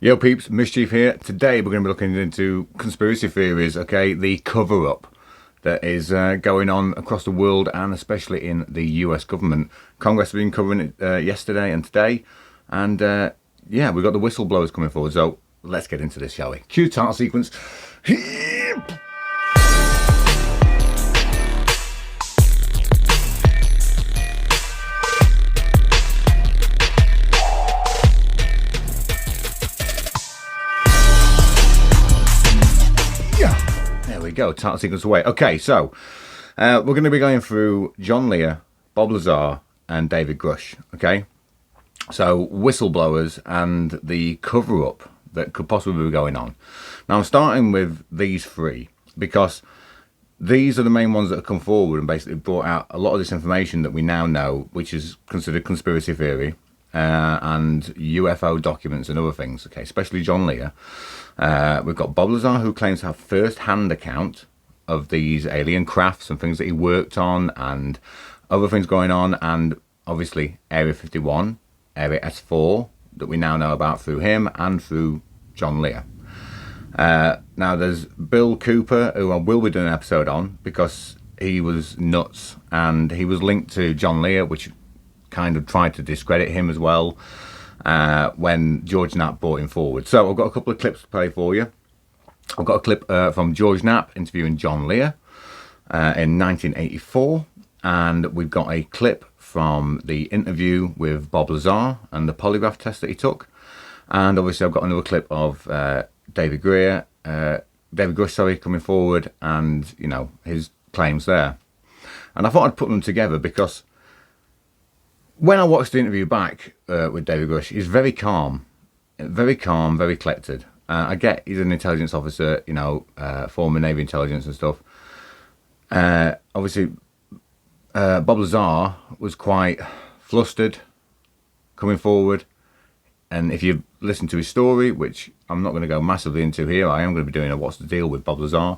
Yo peeps, Mischief here. Today we're going to be looking into conspiracy theories, okay? The cover-up that is going on across the world and especially in the US government. Congress has been covering it yesterday and today. And yeah, we've got the whistleblowers coming forward. So let's get into this, shall we? Cue title sequence. There we go, title sequence away. Okay, so we're going to be going through John Lear, Bob Lazar and David Grusch, okay? So whistleblowers and the cover-up that could possibly be going on. Now I'm starting with these three because these are the main ones that have come forward and basically brought out a lot of this information that we now know, which is considered conspiracy theory and UFO documents and other things, okay, especially John Lear. We've got Bob Lazar, who claims to have first-hand account of these alien crafts and things that he worked on and other things going on, and obviously Area 51, Area S4 that we now know about through him and through John Lear. Now there's Bill Cooper, who I will be doing an episode on because he was nuts and he was linked to John Lear, which kind of tried to discredit him as well when George Knapp brought him forward. So I've got a couple of clips to play for you. I've got a clip from George Knapp interviewing John Lear in 1984, and we've got a clip from the interview with Bob Lazar and the polygraph test that he took, and obviously I've got another clip of David Grusch, coming forward, and you know, his claims there. And I thought I'd put them together because when I watched the interview back with David Grusch, he's very calm, very collected. I get he's an intelligence officer, you know, former Navy intelligence and stuff. Obviously, Bob Lazar was quite flustered coming forward. And if you listen to his story, which I'm not going to go massively into here, I am going to be doing a what's the deal with Bob Lazar,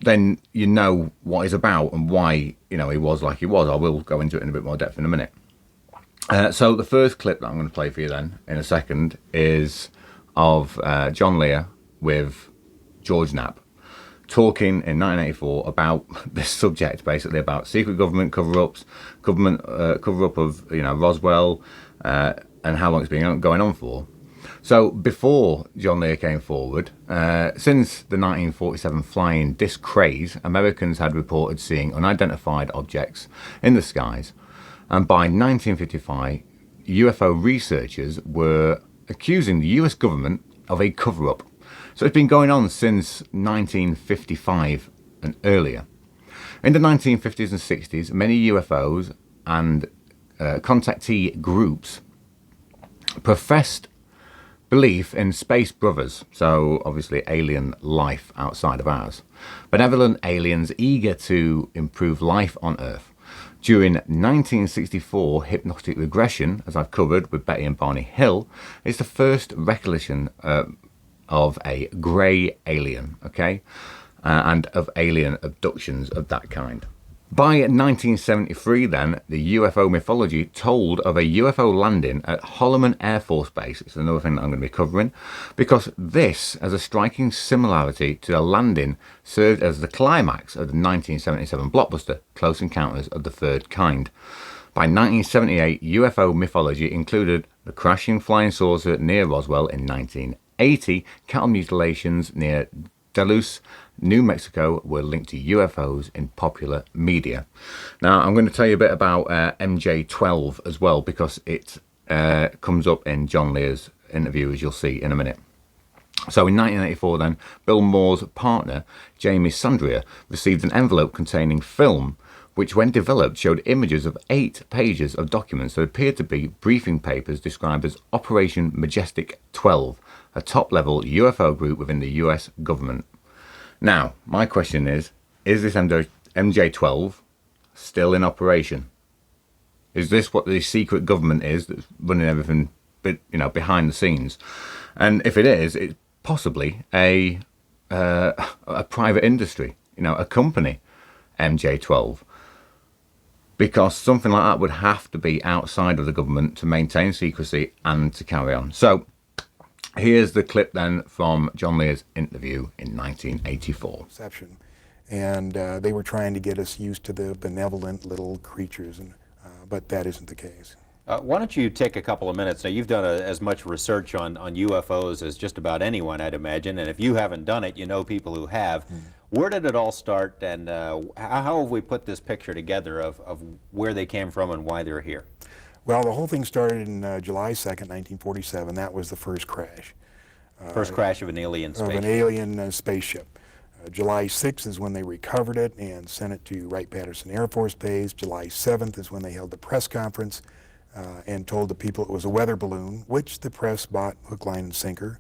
then you know what he's about and why, you know, he was like he was. I will go into it in a bit more depth in a minute. So the first clip that I'm going to play for you then in a second is of John Lear with George Knapp talking in 1984 about this subject, basically about secret government cover-ups, cover-up of, you know, Roswell, and how long it's been going on for. So before John Lear came forward, since the 1947 flying disc craze, Americans had reported seeing unidentified objects in the skies. And by 1955, UFO researchers were accusing the US government of a cover-up. So it's been going on since 1955 and earlier. In the 1950s and 60s, many UFOs and contactee groups professed belief in space brothers, so obviously alien life outside of ours. Benevolent aliens eager to improve life on Earth. During 1964, hypnotic regression, as I've covered with Betty and Barney Hill, is the first recollection of a grey alien, okay? And of alien abductions of that kind. By 1973 then, the UFO mythology told of a UFO landing at Holloman Air Force Base. It's another thing that I'm going to be covering, because this has a striking similarity to the landing served as the climax of the 1977 blockbuster, Close Encounters of the Third Kind. By 1978, UFO mythology included the crashing flying saucer near Roswell in 1980, cattle mutilations near Delos, New Mexico were linked to UFOs in popular media. Now, I'm going to tell you a bit about MJ12 as well, because it comes up in John Lear's interview, as you'll see in a minute. So in 1984 then, Bill Moore's partner, Jamie Sandria, received an envelope containing film, which when developed showed images of 8 pages of documents that appeared to be briefing papers described as Operation Majestic 12, a top-level UFO group within the US government. Now, my question is this MJ12 still in operation? Is this what the secret government is that's running everything, you know, behind the scenes? And if it is, it's possibly a private industry, you know, a company, MJ12. Because something like that would have to be outside of the government to maintain secrecy and to carry on. So Here's the clip then from John Lear's interview in 1984. And they were trying to get us used to the benevolent little creatures, but that isn't the case. Why don't you take a couple of minutes? Now, you've done as much research on UFOs as just about anyone, I'd imagine, and if you haven't done it, you know people who have. Where did it all start, and how have we put this picture together of where they came from and why they're here? Well, the whole thing started in July 2nd, 1947. That was the first crash. First crash of an alien spaceship. Of an alien spaceship. July 6th is when they recovered it and sent it to Wright-Patterson Air Force Base. July 7th is when they held the press conference and told the people it was a weather balloon, which the press bought hook, line, and sinker.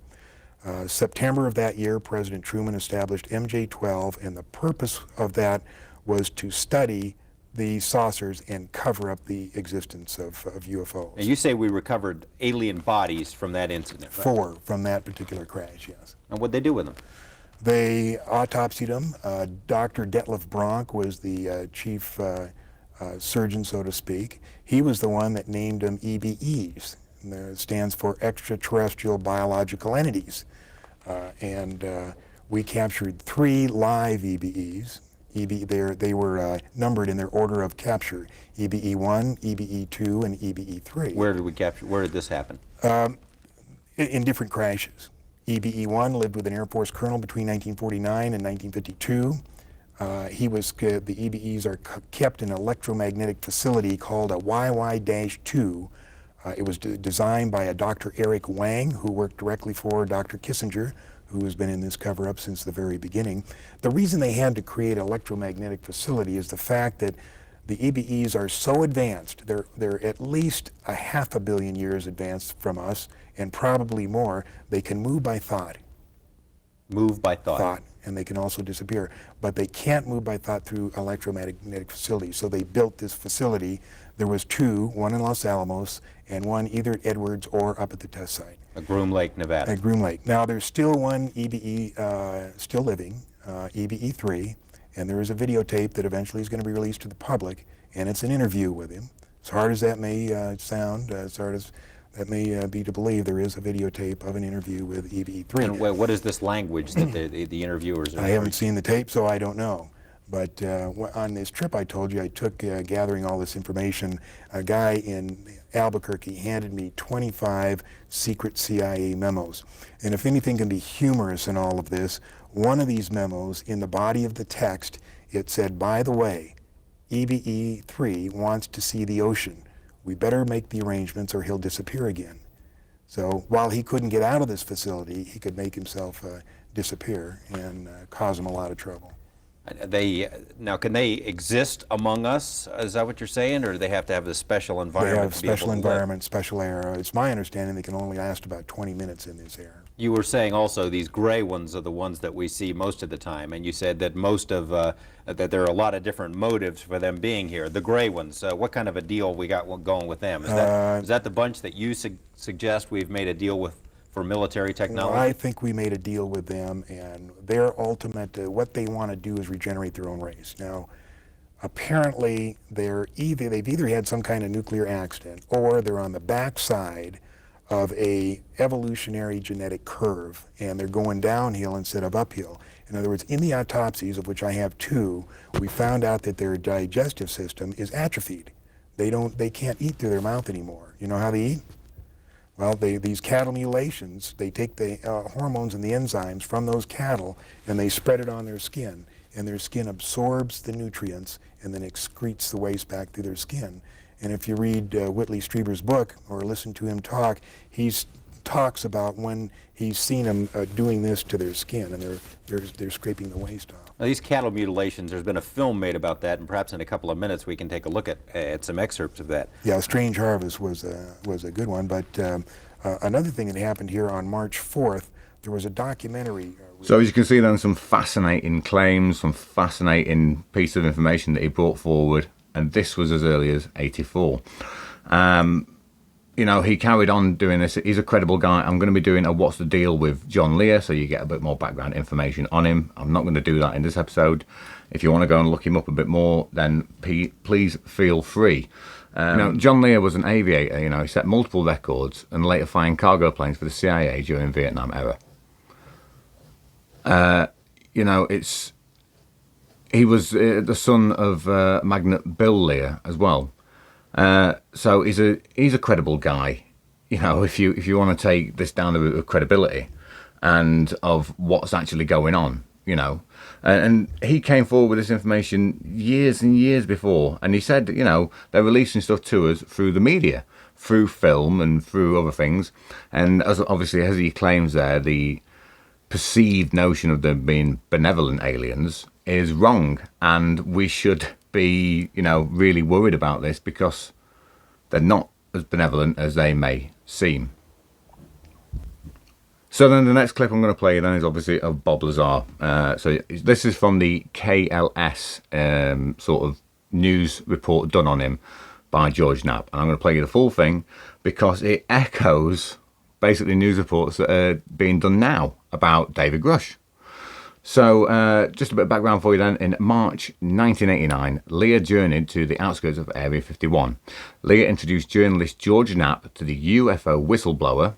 September of that year, President Truman established MJ-12, and the purpose of that was to study the saucers and cover up the existence of UFOs. And you say we recovered alien bodies from that incident, right? 4 from that particular crash, yes. And what'd they do with them? They autopsied them. Dr. Detlef Bronk was the chief surgeon, so to speak. He was the one that named them EBEs. It stands for extraterrestrial biological entities. And we captured 3 live EBEs. They were numbered in their order of capture: EBE-1, EBE-2, and EBE-3. Where did we capture? Where did this happen? In different crashes. EBE-1 lived with an Air Force colonel between 1949 and 1952. The EBEs are kept in an electromagnetic facility called a YY-2. It was designed by a Dr. Eric Wang, who worked directly for Dr. Kissinger, who has been in this cover-up since the very beginning. The reason they had to create an electromagnetic facility is the fact that the EBEs are so advanced, they're at least a 500 million years advanced from us, and probably more. They can move by thought. Move by thought. And they can also disappear. But they can't move by thought through electromagnetic facilities. So they built this facility. There was 2, one in Los Alamos and one either at Edwards or up at the test site. At Groom Lake, Nevada. At Groom Lake. Now there's still one EBE still living, EBE-3, and there is a videotape that eventually is going to be released to the public, and it's an interview with him. As hard as that may sound, as hard as that may be to believe, there is a videotape of an interview with EBE-3. And what is this language that the interviewers are? I haven't seen the tape, so I don't know. But on this trip I told you I took gathering all this information, a guy in Albuquerque handed me 25 secret CIA memos. And if anything can be humorous in all of this, one of these memos, in the body of the text, it said, by the way, EBE-3 wants to see the ocean. We better make the arrangements or he'll disappear again. So while he couldn't get out of this facility, he could make himself disappear and cause him a lot of trouble. Now, can they exist among us? Is that what you're saying, or do they have to have a special environment? They have special environment, special air. It's my understanding they can only last about 20 minutes in this air. You were saying also these gray ones are the ones that we see most of the time, and you said that most of that there are a lot of different motives for them being here. The gray ones, what kind of a deal we got going with them? Is that the bunch that you suggest we've made a deal with for military technology? Well, I think we made a deal with them, and their ultimate, what they want to do is regenerate their own race. Now, apparently, they've either had some kind of nuclear accident, or they're on the backside of a evolutionary genetic curve, and they're going downhill instead of uphill. In other words, in the autopsies, of which I have 2, we found out that their digestive system is atrophied. They can't eat through their mouth anymore. You know how they eat? Well, these cattle mutilations, they take the hormones and the enzymes from those cattle and they spread it on their skin, and their skin absorbs the nutrients and then excretes the waste back through their skin. And if you read Whitley Strieber's book or listen to him talk, he talks about when he's seen them doing this to their skin, and they're scraping the waste off. Now, these cattle mutilations, there's been a film made about that, and perhaps in a couple of minutes we can take a look at some excerpts of that. Yeah, Strange Harvest was a good one, but another thing that happened here on March 4th, there was a documentary. So as you can see then, some fascinating claims, some fascinating piece of information that he brought forward, and this was as early as 84. You know, he carried on doing this. He's a credible guy. I'm going to be doing a What's the Deal with John Lear, so you get a bit more background information on him. I'm not going to do that in this episode. If you want to go and look him up a bit more, then please feel free. John Lear was an aviator. He set multiple records and later flying cargo planes for the CIA during the Vietnam era. He was the son of magnate Bill Lear as well. So he's a credible guy. If you want to take this down the route of credibility and of what's actually going on, and he came forward with this information years and years before, and he said, they're releasing stuff to us through the media, through film and through other things, and as he claims there, the perceived notion of them being benevolent aliens is wrong, and we should be, really worried about this because they're not as benevolent as they may seem. So then the next clip I'm going to play then is obviously of Bob Lazar. So this is from the KLS sort of news report done on him by George Knapp. And I'm going to play you the full thing because it echoes basically news reports that are being done now about David Grusch. So just a bit of background for you then. In March 1989, Lear journeyed to the outskirts of Area 51. Lear introduced journalist George Knapp to the UFO whistleblower,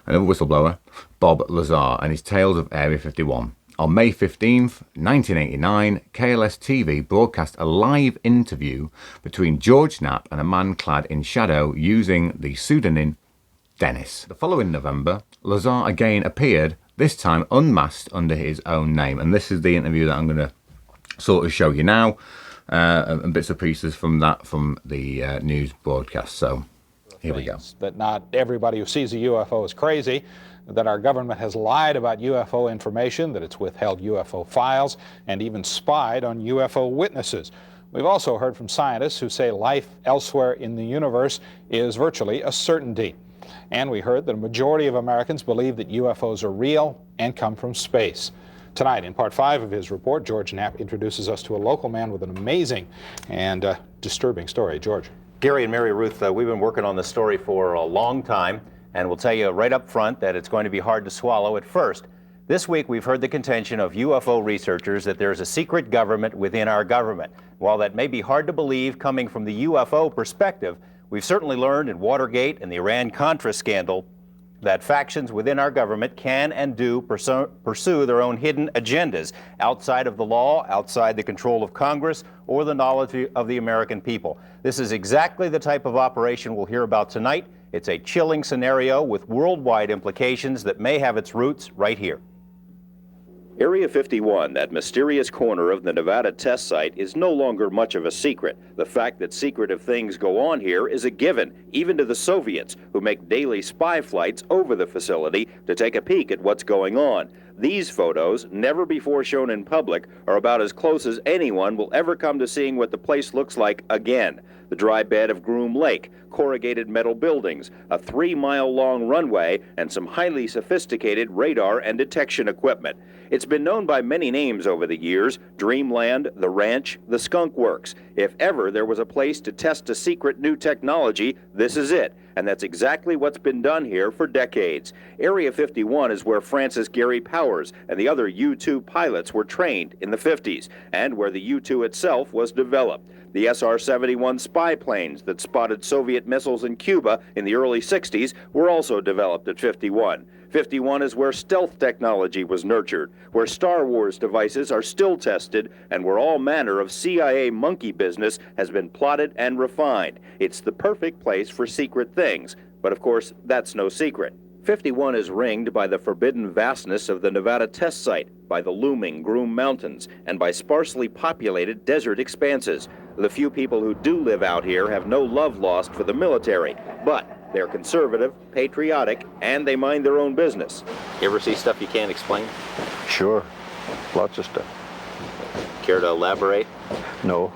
another whistleblower, Bob Lazar, and his tales of Area 51. On May 15th, 1989, KLS TV broadcast a live interview between George Knapp and a man clad in shadow using the pseudonym Dennis. The following November, Lazar again appeared, this time unmasked under his own name. And this is the interview that I'm going to sort of show you now, and bits and pieces from the news broadcast. So here we go. That not everybody who sees a UFO is crazy, that our government has lied about UFO information, that it's withheld UFO files, and even spied on UFO witnesses. We've also heard from scientists who say life elsewhere in the universe is virtually a certainty. And we heard that a majority of Americans believe that UFOs are real and come from space. Tonight, in part 5 of his report, George Knapp introduces us to a local man with an amazing and disturbing story. George. Gary and Mary Ruth, we've been working on this story for a long time, and we'll tell you right up front that it's going to be hard to swallow at first. This week, we've heard the contention of UFO researchers that there's a secret government within our government. While that may be hard to believe coming from the UFO perspective, we've certainly learned in Watergate and the Iran-Contra scandal that factions within our government can and do pursue their own hidden agendas outside of the law, outside the control of Congress, or the knowledge of the American people. This is exactly the type of operation we'll hear about tonight. It's a chilling scenario with worldwide implications that may have its roots right here. Area 51, that mysterious corner of the Nevada test site, is no longer much of a secret. The fact that secretive things go on here is a given, even to the Soviets, who make daily spy flights over the facility to take a peek at what's going on. These photos, never before shown in public, are about as close as anyone will ever come to seeing what the place looks like again. The dry bed of Groom Lake, corrugated metal buildings, a 3-mile-long runway, and some highly sophisticated radar and detection equipment. It's been known by many names over the years: Dreamland, the Ranch, the Skunk Works. If ever there was a place to test a secret new technology, this is it. And that's exactly what's been done here for decades. Area 51 is where Francis Gary Powers and the other U-2 pilots were trained in the 50s, and where the U-2 itself was developed. The SR-71 spy planes that spotted Soviet missiles in Cuba in the early 60s were also developed at 51. 51 is where stealth technology was nurtured, where Star Wars devices are still tested, and where all manner of CIA monkey business has been plotted and refined. It's the perfect place for secret things, but of course, that's no secret. 51 is ringed by the forbidden vastness of the Nevada test site, by the looming Groom Mountains, and by sparsely populated desert expanses. The few people who do live out here have no love lost for the military, but they're conservative, patriotic, and they mind their own business. You ever see stuff you can't explain? Sure, lots of stuff. Care to elaborate? No.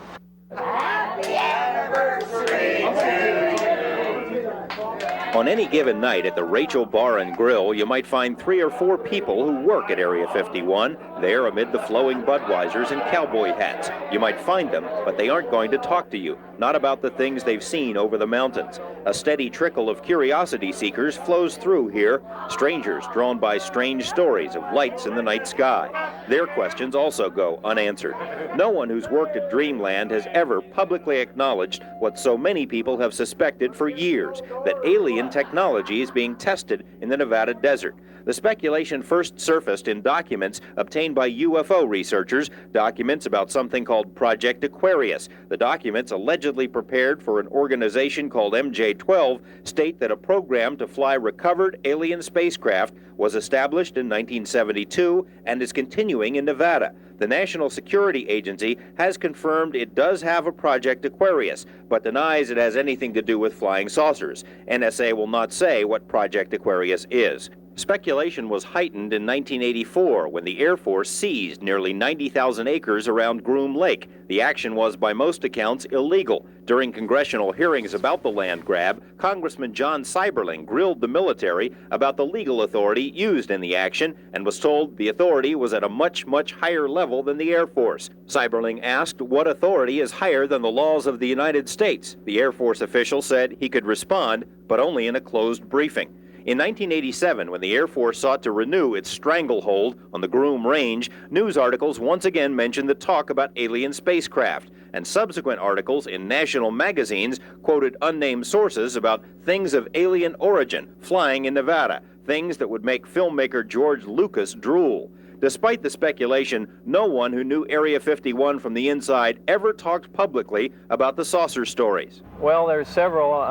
On any given night at the Rachel Bar and Grill, you might find 3 or 4 people who work at Area 51, there amid the flowing Budweisers and cowboy hats. You might find them, but they aren't going to talk to you. not about the things they've seen over the mountains. A steady trickle of curiosity seekers flows through here, strangers drawn by strange stories of lights in the night sky. Their questions also go unanswered. No one who's worked at Dreamland has ever publicly acknowledged what so many people have suspected for years, that alien technology is being tested in the Nevada desert. The speculation first surfaced in documents obtained by UFO researchers, documents about something called Project Aquarius. The documents, allegedly prepared for an organization called MJ-12, state that a program to fly recovered alien spacecraft was established in 1972 and is continuing in Nevada. The National Security Agency has confirmed it does have a Project Aquarius, but denies it has anything to do with flying saucers. NSA will not say what Project Aquarius is. Speculation was heightened in 1984 when the Air Force seized nearly 90,000 acres around Groom Lake. The action was, by most accounts, illegal. During congressional hearings about the land grab, Congressman John Seiberling grilled the military about the legal authority used in the action and was told the authority was at a much, much higher level than the Air Force. Seiberling asked what authority is higher than the laws of the United States. The Air Force official said he could respond, but only in a closed briefing. In 1987, when the Air Force sought to renew its stranglehold on the Groom Range, news articles once again mentioned the talk about alien spacecraft, and subsequent articles in national magazines quoted unnamed sources about things of alien origin flying in Nevada, things that would make filmmaker George Lucas drool. Despite the speculation, no one who knew Area 51 from the inside ever talked publicly about the saucer stories. Well, there's several,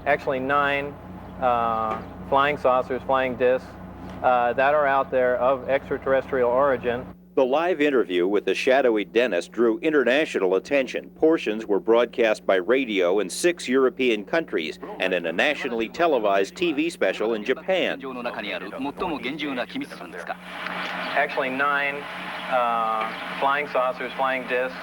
actually 9 flying saucers, flying discs that are out there of extraterrestrial origin. The live interview with the shadowy Dennis drew international attention. Portions were broadcast by radio in 6 European countries and in a nationally televised TV special in Japan. Actually 9 flying saucers, flying discs.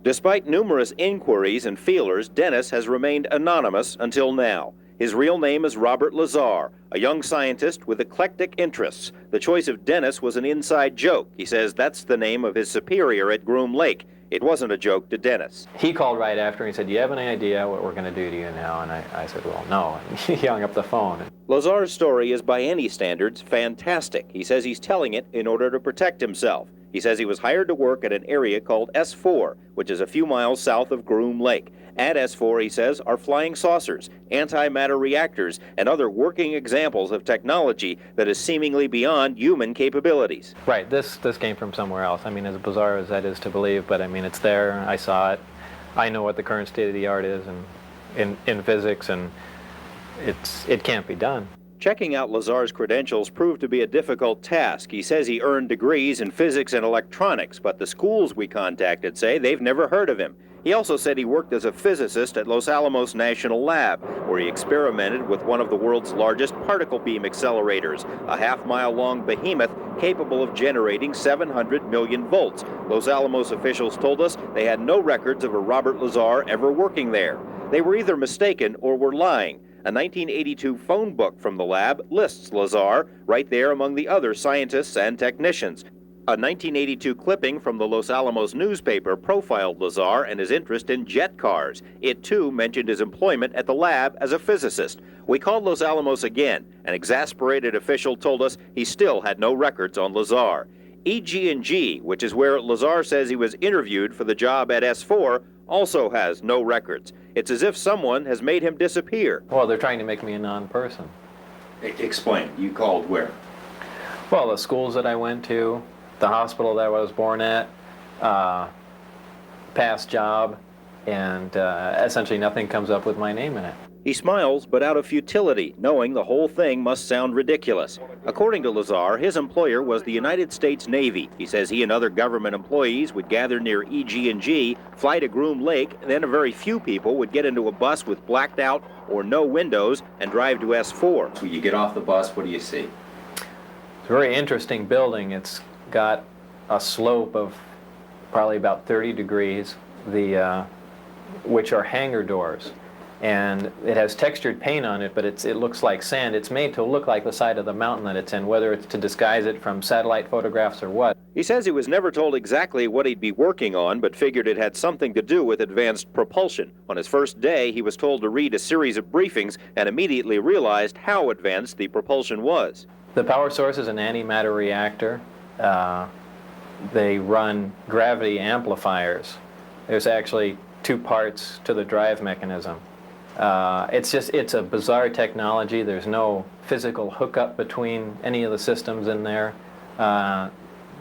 Despite numerous inquiries and feelers, Dennis has remained anonymous until now. His real name is Robert Lazar, a young scientist with eclectic interests. The choice of Dennis was an inside joke. He says that's the name of his superior at Groom Lake. It wasn't a joke to Dennis. He called right after and he said, "Do you have any idea what we're going to do to you now?" And I said, "Well, no." And he hung up the phone. Lazar's story is, by any standards, fantastic. He says he's telling it in order to protect himself. He says he was hired to work at an area called S4, which is a few miles south of Groom Lake. At S4, he says, are flying saucers, antimatter reactors, and other working examples of technology that is seemingly beyond human capabilities. Right, this came from somewhere else. I mean, as bizarre as that is to believe, but I mean, it's there. I saw it. I know what the current state of the art is in physics, and it can't be done. Checking out Lazar's credentials proved to be a difficult task. He says he earned degrees in physics and electronics, but the schools we contacted say they've never heard of him. He also said he worked as a physicist at Los Alamos National Lab, where he experimented with one of the world's largest particle beam accelerators, a half-mile-long behemoth capable of generating 700 million volts. Los Alamos officials told us they had no records of a Robert Lazar ever working there. They were either mistaken or were lying. A 1982 phone book from the lab lists Lazar right there among the other scientists and technicians. A 1982 clipping from the Los Alamos newspaper profiled Lazar and his interest in jet cars. It, too, mentioned his employment at the lab as a physicist. We called Los Alamos again. An exasperated official told us he still had no records on Lazar. EG&G, which is where Lazar says he was interviewed for the job at S4, also has no records. It's as if someone has made him disappear. Well, they're trying to make me a non-person. Explain. You called where? Well, the schools that I went to, the hospital that I was born at, past job, and essentially nothing comes up with my name in it. He smiles, but out of futility, knowing the whole thing must sound ridiculous. According to Lazar, his employer was the United States Navy. He says he and other government employees would gather near EG&G, fly to Groom Lake, then a very few people would get into a bus with blacked out or no windows and drive to S4. When you get off the bus, what do you see? It's a very interesting building. It's got a slope of probably about 30 degrees, which are hangar doors. and it has textured paint on it, but it looks like sand. It's made to look like the side of the mountain that it's in, whether it's to disguise it from satellite photographs or what. He says he was never told exactly what he'd be working on, but figured it had something to do with advanced propulsion. On his first day, he was told to read a series of briefings and immediately realized how advanced the propulsion was. The power source is an antimatter reactor. They run gravity amplifiers. There's actually two parts to the drive mechanism. It's a bizarre technology. There's no physical hookup between any of the systems in there.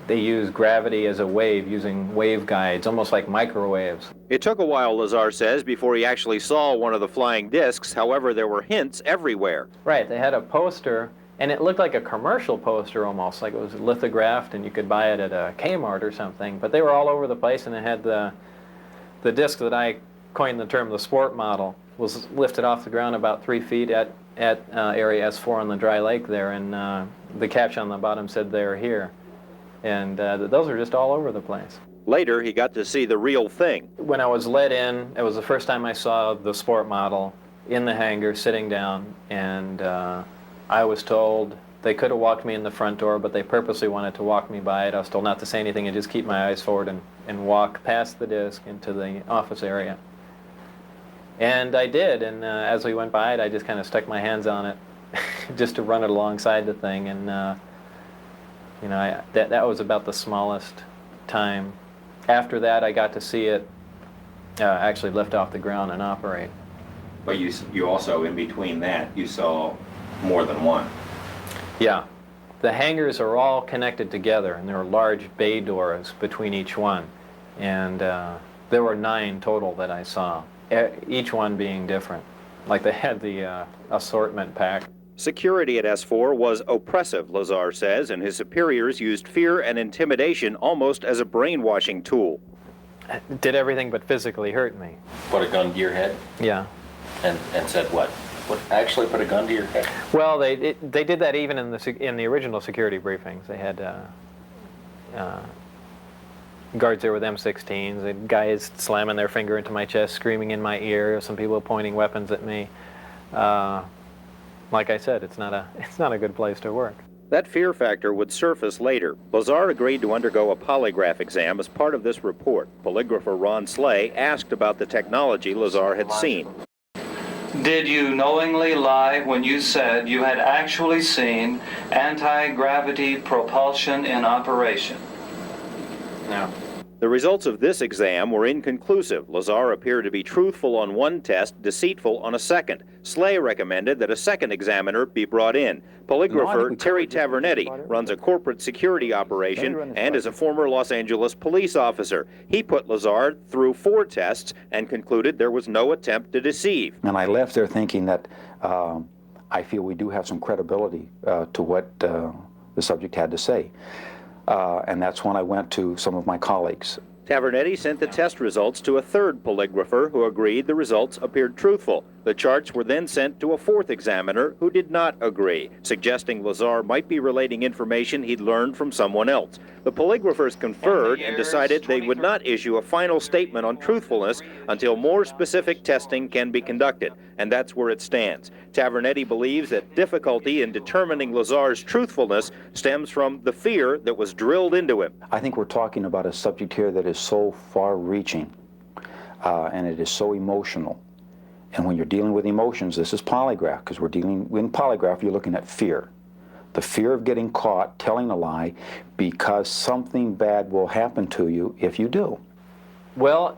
They use gravity as a wave, using waveguides, almost like microwaves. It took a while, Lazar says, before he actually saw one of the flying discs. However, there were hints everywhere. Right, they had a poster, and it looked like a commercial poster almost, like it was lithographed and you could buy it at a Kmart or something. But they were all over the place, and it had the disc that I coined the term the sport model, was lifted off the ground about 3 feet at area S4 on the dry lake there, and the caption on the bottom said, "They're here." And those are just all over the place. Later, he got to see the real thing. When I was let in, it was the first time I saw the sport model in the hangar sitting down, and I was told they could have walked me in the front door, but they purposely wanted to walk me by it. I was told not to say anything and just keep my eyes forward and walk past the disc into the office area. And I did, and as we went by it, I just kind of stuck my hands on it just to run it alongside the thing, and that was about the smallest time. After that, I got to see it actually lift off the ground and operate. But you also, in between that, you saw more than one. Yeah. The hangars are all connected together, and there are large bay doors between each one. And there were 9 total that I saw, each one being different. Like they had the assortment pack. Security at S4 was oppressive, Lazar says, and his superiors used fear and intimidation almost as a brainwashing tool. It did everything but physically hurt me. Put a gun to your head? Yeah. And said what? Actually put a gun to your head? Well, they did that even in the original security briefings. They had guards there with M16s, the guys slamming their finger into my chest, screaming in my ear, some people pointing weapons at me. Like I said, it's not a good place to work. That fear factor would surface later. Lazar agreed to undergo a polygraph exam as part of this report. Polygrapher Ron Slay asked about the technology Lazar had seen. Did you knowingly lie when you said you had actually seen anti-gravity propulsion in operation? No. The results of this exam were inconclusive. Lazar appeared to be truthful on one test, deceitful on a second. Slay recommended that a second examiner be brought in. Polygrapher Terry Tavernetti runs a corporate security operation and is a former Los Angeles police officer. He put Lazar through 4 tests and concluded there was no attempt to deceive. And I left there thinking that I feel we do have some credibility to what the subject had to say. And that's when I went to some of my colleagues. Tavernetti sent the test results to a third polygrapher who agreed the results appeared truthful. The charts were then sent to a 4th examiner who did not agree, suggesting Lazar might be relating information he'd learned from someone else. The polygraphers conferred and decided they would not issue a final statement on truthfulness until more specific testing can be conducted, and that's where it stands. Tavernetti believes that difficulty in determining Lazar's truthfulness stems from the fear that was drilled into him. I think we're talking about a subject here that is so far-reaching, and it is so emotional. And when you're dealing with emotions, this is polygraph, because in polygraph, you're looking at fear. The fear of getting caught telling a lie because something bad will happen to you if you do. Well,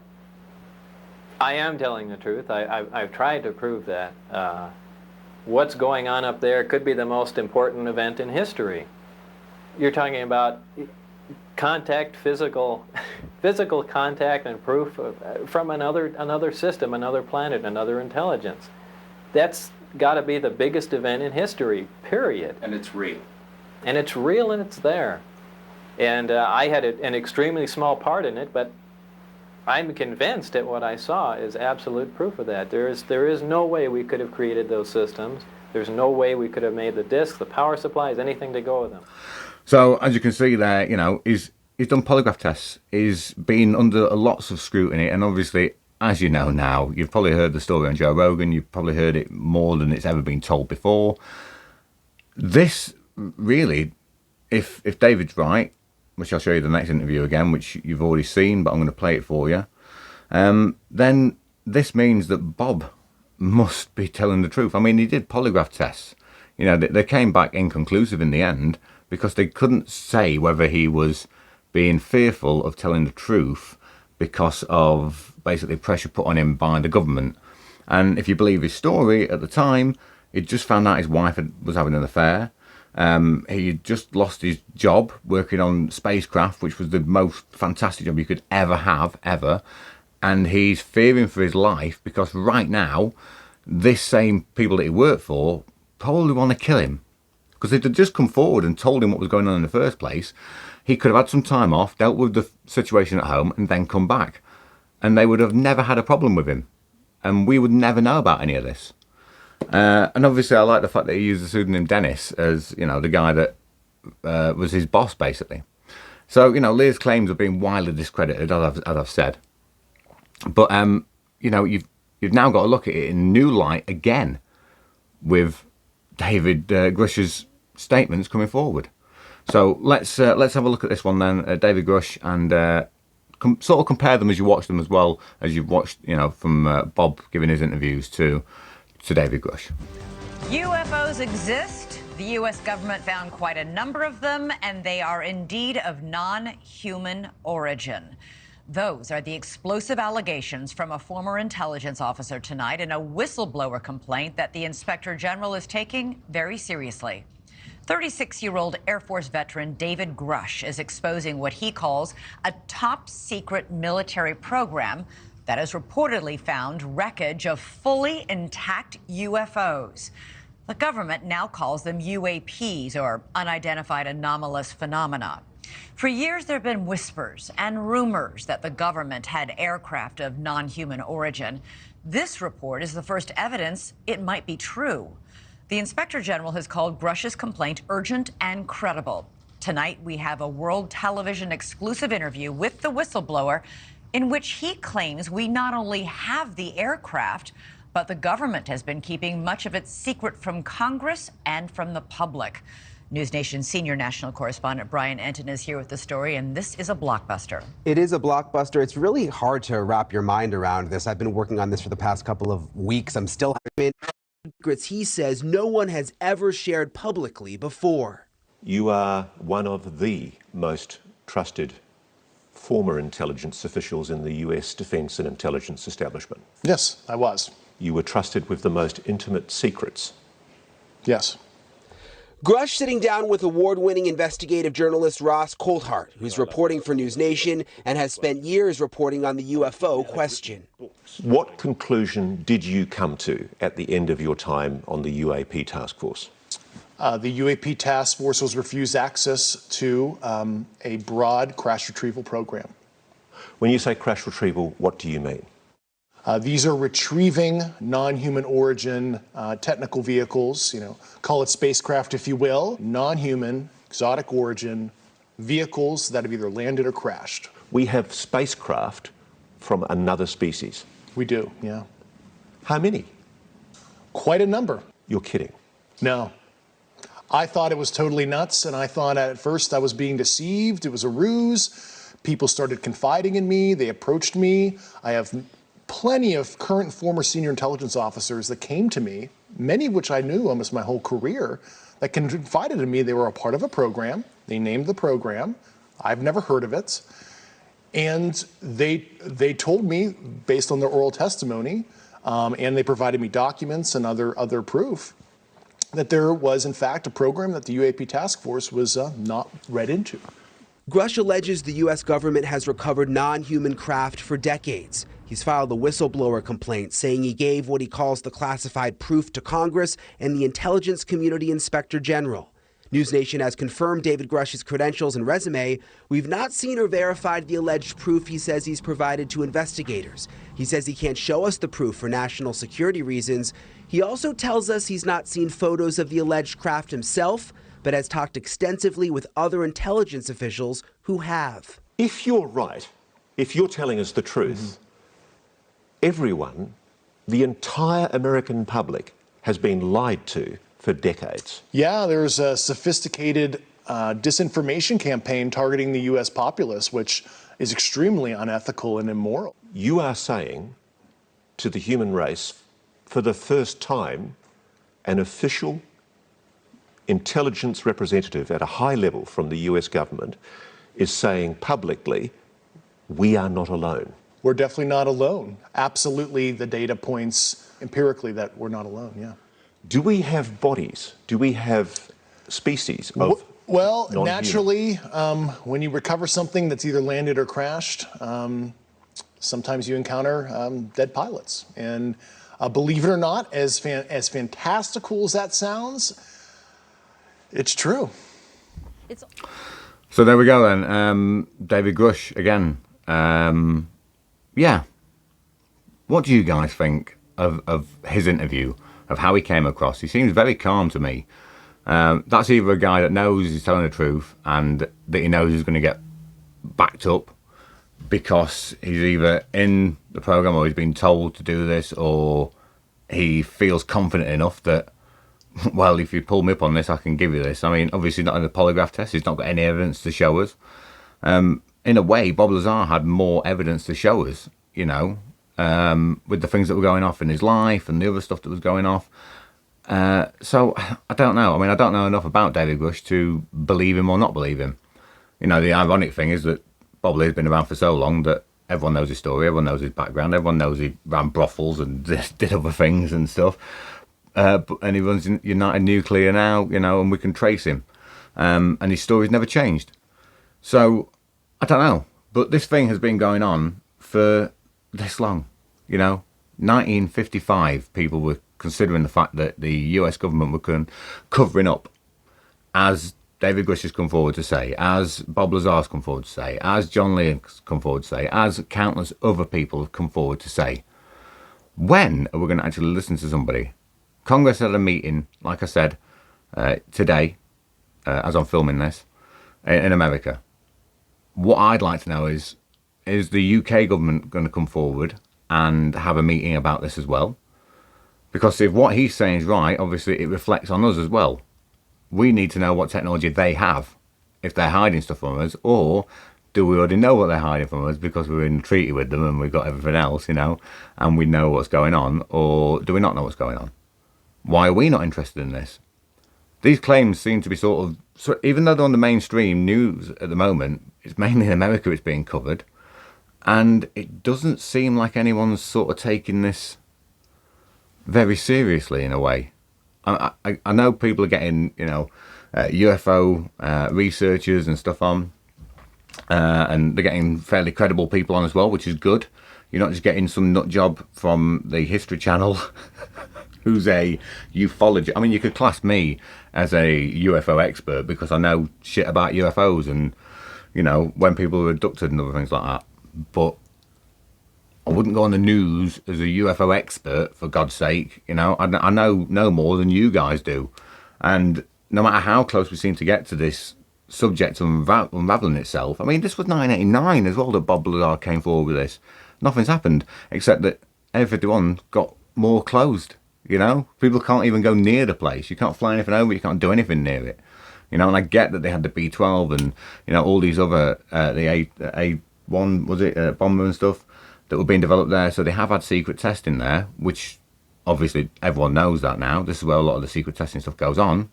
I am telling the truth. I've tried to prove that. What's going on up there could be the most important event in history. You're talking about contact, physical contact and proof from another system, another planet, another intelligence. That's got to be the biggest event in history, period. And it's real. And it's real, and it's there. And I had an extremely small part in it, but I'm convinced that what I saw is absolute proof of that. There is no way we could have created those systems. There's no way we could have made the discs, the power supplies, anything to go with them. So, as you can see there, he's done polygraph tests. He's been under lots of scrutiny, and obviously as you know now, you've probably heard the story on Joe Rogan, you've probably heard it more than it's ever been told before. This really, if David's right, which I'll show you the next interview again, which you've already seen, but I'm going to play it for you, then this means that Bob must be telling the truth. I mean, he did polygraph tests. You know, they came back inconclusive in the end because they couldn't say whether he was being fearful of telling the truth because of basically pressure put on him by the government. And if you believe his story at the time, he'd just found out his wife was having an affair. He just lost his job working on spacecraft, which was the most fantastic job you could ever have, ever. And he's fearing for his life because right now, this same people that he worked for probably want to kill him. Because if they'd just come forward and told him what was going on in the first place, he could have had some time off, dealt with the situation at home, and then come back. And they would have never had a problem with him. And we would never know about any of this. And obviously I like the fact that he used the pseudonym Dennis as, you know, the guy that was his boss, basically. So, you know, Lear's claims have been widely discredited, as I've said. But, you know, you've now got to look at it in new light again with David Grusch's statements coming forward. So let's have a look at this one then, David Grusch, and sort of compare them as you watch them as well as you've watched, you know, from Bob giving his interviews to David Grusch. UFOs exist. The U.S. government found quite a number of them, and they are indeed of non-human origin. Those are the explosive allegations from a former intelligence officer tonight in a whistleblower complaint that the Inspector General is taking very seriously. 36-year-old Air Force veteran David Grusch is exposing what he calls a top-secret military program that has reportedly found wreckage of fully intact UFOs. The government now calls them UAPs, or unidentified anomalous phenomena. For years, there have been whispers and rumors that the government had aircraft of non-human origin. This report is the first evidence it might be true. The Inspector General has called Grusch's complaint urgent and credible. Tonight, we have a World Television exclusive interview with the whistleblower in which he claims we not only have the aircraft, but the government has been keeping much of its secret from Congress and from the public. News Nation senior national correspondent Brian Enton is here with the story, and this is a blockbuster. It is a blockbuster. It's really hard to wrap your mind around this. I've been working on this for the past couple of weeks. I'm still having secrets he says no one has ever shared publicly before. You are one of the most trusted former intelligence officials in the US defense and intelligence establishment. Yes, I was. You were trusted with the most intimate secrets. Yes. Grusch sitting down with award-winning investigative journalist Ross Coulthart, who's reporting for News Nation and has spent years reporting on the UFO question. What conclusion did you come to at the end of your time on the UAP task force? The UAP task force was refused access to a broad crash retrieval program. When you say crash retrieval, what do you mean? These are retrieving non-human origin technical vehicles, call it spacecraft if you will, non-human, exotic origin vehicles that have either landed or crashed. We have spacecraft from another species. We do, yeah. How many? Quite a number. You're kidding. No. I thought it was totally nuts, and I thought at first I was being deceived. It was a ruse. People started confiding in me. They approached me. I have plenty of current and former senior intelligence officers that came to me, many of which I knew almost my whole career, that confided in me they were a part of a program. They named the program. I've never heard of it. And they told me, based on their oral testimony, and they provided me documents and other proof, that there was, in fact, a program that the UAP task force was not read into. Grusch alleges the U.S. government has recovered non-human craft for decades. He's filed a whistleblower complaint saying he gave what he calls the classified proof to Congress and the intelligence community inspector general. News Nation has confirmed David Grusch's credentials and resume. We've not seen or verified the alleged proof he says he's provided to investigators. He says he can't show us the proof for national security reasons. He also tells us he's not seen photos of the alleged craft himself, but has talked extensively with other intelligence officials who have. If you're right, if you're telling us the truth, everyone, the entire American public, has been lied to for decades. Yeah, there's a sophisticated disinformation campaign targeting the U.S. populace, which is extremely unethical and immoral. You are saying to the human race, for the first time, an official intelligence representative at a high level from the US government is saying publicly, we are not alone. We're definitely not alone. Absolutely, the data points empirically that we're not alone, yeah. Do we have bodies? Do we have species of Well, non-human? naturally, when you recover something that's either landed or crashed, sometimes you encounter dead pilots. And believe it or not, as fantastical as that sounds, it's true. So there we go then. David Grusch again. Yeah. What do you guys think of his interview, of how he came across? He seems very calm to me. That's either a guy that knows he's telling the truth and that he knows he's going to get backed up because he's either in the program or he's been told to do this, or he feels confident enough that, well, if you pull me up on this, I can give you this. I mean, obviously not in the polygraph test. He's not got any evidence to show us. In a way, Bob Lazar had more evidence to show us, you know, with the things that were going off in his life and the other stuff that was going off. So, I don't know. I mean, I don't know enough about David Grusch to believe him or not believe him. You know, the ironic thing is that Bob Lear's been around for so long that everyone knows his story, everyone knows his background, everyone knows he ran brothels and did other things and stuff. And he runs United Nuclear now, you know, and we can trace him. And his story's never changed. So, I don't know. But this thing has been going on for this long, you know. 1955, people were considering the fact that the US government were covering up, as David Grusch has come forward to say, as Bob Lazar's come forward to say, as John Lear has come forward to say, as countless other people have come forward to say. When are we going to actually listen to somebody? Congress had a meeting, like I said, today, as I'm filming this, in America. What I'd like to know is the UK government going to come forward and have a meeting about this as well? Because if what he's saying is right, obviously it reflects on us as well. We need to know what technology they have, if they're hiding stuff from us, or do we already know what they're hiding from us because we're in a treaty with them and we've got everything else, you know, and we know what's going on, or do we not know what's going on? Why are we not interested in this? These claims seem to be sort of, even though they're on the mainstream news at the moment, it's mainly in America it's being covered, and it doesn't seem like anyone's sort of taking this very seriously in a way. I know people are getting, you know, UFO researchers and stuff on, and they're getting fairly credible people on as well, which is good. You're not just getting some nut job from the History Channel who's a ufologist. I mean, you could class me as a UFO expert because I know shit about UFOs and, you know, when people are abducted and other things like that. But I wouldn't go on the news as a UFO expert, for God's sake. You know, I know no more than you guys do. And no matter how close we seem to get to this subject unraveling itself, I mean, this was 1989 as well that Bob Lazar came forward with this. Nothing's happened, except that Area 51 got more closed, you know? People can't even go near the place. You can't fly anything over, you can't do anything near it. You know, and I get that they had the B-12 and, you know, all these other, the A-1, was it, bomber and stuff, that were being developed there. So they have had secret testing there, which obviously everyone knows that now. This is where a lot of the secret testing stuff goes on.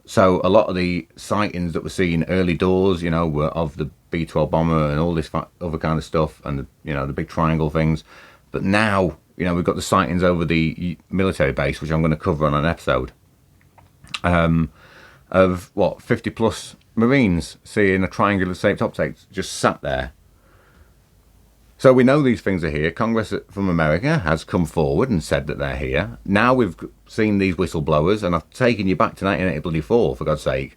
So a lot of the sightings that we're seeing early doors, you know, were of the B-12 bomber and all this other kind of stuff, and the, you know, the big triangle things. But now, you know, we've got the sightings over the military base, which I'm going to cover on an episode, of what, 50 plus Marines seeing a triangular shaped object just sat there. So we know these things are here. Congress from America has come forward and said that they're here. Now we've seen these whistleblowers, and I've taken you back to 1984, for God's sake,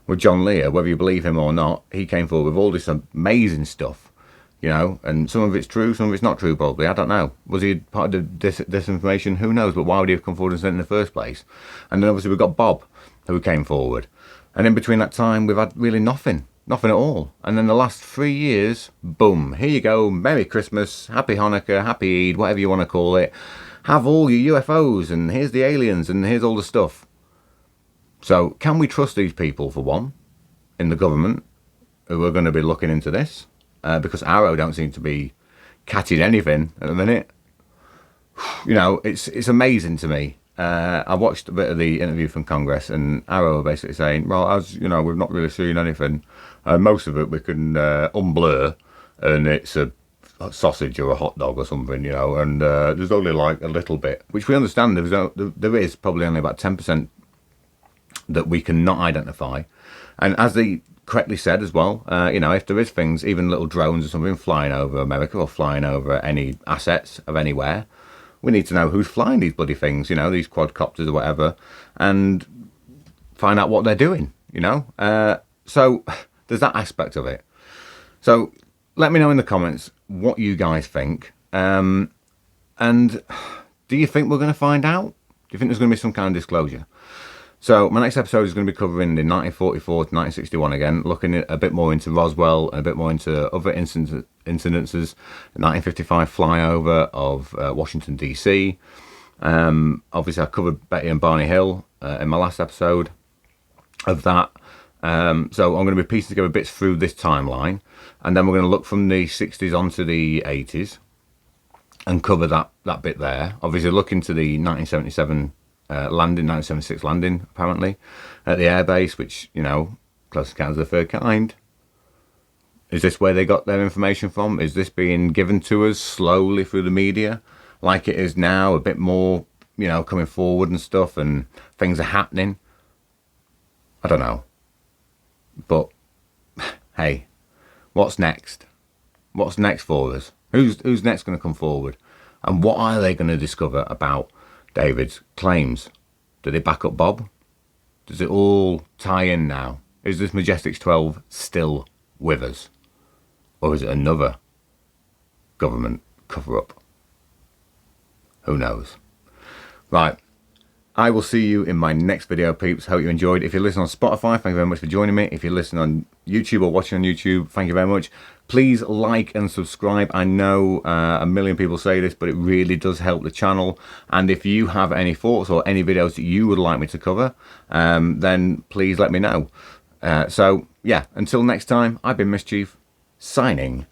with John Lear. Whether you believe him or not, he came forward with all this amazing stuff, you know, and some of it's true, some of it's not true, probably. I don't know. Was he part of the disinformation? Who knows? But why would he have come forward and said it in the first place? And then obviously we've got Bob, who came forward. And in between that time, we've had really nothing. Nothing at all. And then the last 3 years, boom, here you go, Merry Christmas, Happy Hanukkah, Happy Eid, whatever you want to call it. Have all your UFOs, and here's the aliens, and here's all the stuff. So, can we trust these people, for one, in the government, who are going to be looking into this? Because Arrow don't seem to be catching anything at the minute. You know, it's amazing to me. I watched a bit of the interview from Congress, and Arrow were basically saying, well, as you know, we've not really seen anything. Most of it we can unblur, and it's a sausage or a hot dog or something, you know, and there's only like a little bit, which we understand there is probably only about 10% that we cannot identify. And as they correctly said as well, you know, if there is things, even little drones or something flying over America or flying over any assets of anywhere, we need to know who's flying these bloody things, you know, these quadcopters or whatever, and find out what they're doing, you know. So there's that aspect of it. So let me know in the comments what you guys think. And do you think we're going to find out? Do you think there's going to be some kind of disclosure? So my next episode is going to be covering the 1944 to 1961 again, looking at a bit more into Roswell and a bit more into other incidences, the 1955 flyover of Washington, D.C. Obviously, I covered Betty and Barney Hill in my last episode of that. So I'm going to be piecing together bits through this timeline, and then we're going to look from the 60s onto the 80s and cover that bit there. Obviously, look into the 1977 landing, 1976 landing, apparently, at the airbase, which, you know, Close Encounters of the Third Kind. Is this where they got their information from? Is this being given to us slowly through the media, like it is now, a bit more, you know, coming forward and stuff, and things are happening? I don't know. But, hey, what's next? What's next for us? Who's next going to come forward? And what are they going to discover about David's claims? Do they back up Bob? Does it all tie in now? Is this Majestics 12 still with us? Or is it another government cover-up? Who knows? Right. I will see you in my next video, peeps. Hope you enjoyed. If you're listening on Spotify, thank you very much for joining me. If you're listening on YouTube or watching on YouTube, thank you very much. Please like and subscribe. I know a million people say this, but it really does help the channel. And if you have any thoughts or any videos that you would like me to cover, then please let me know. So, yeah, until next time, I've been Mischief, signing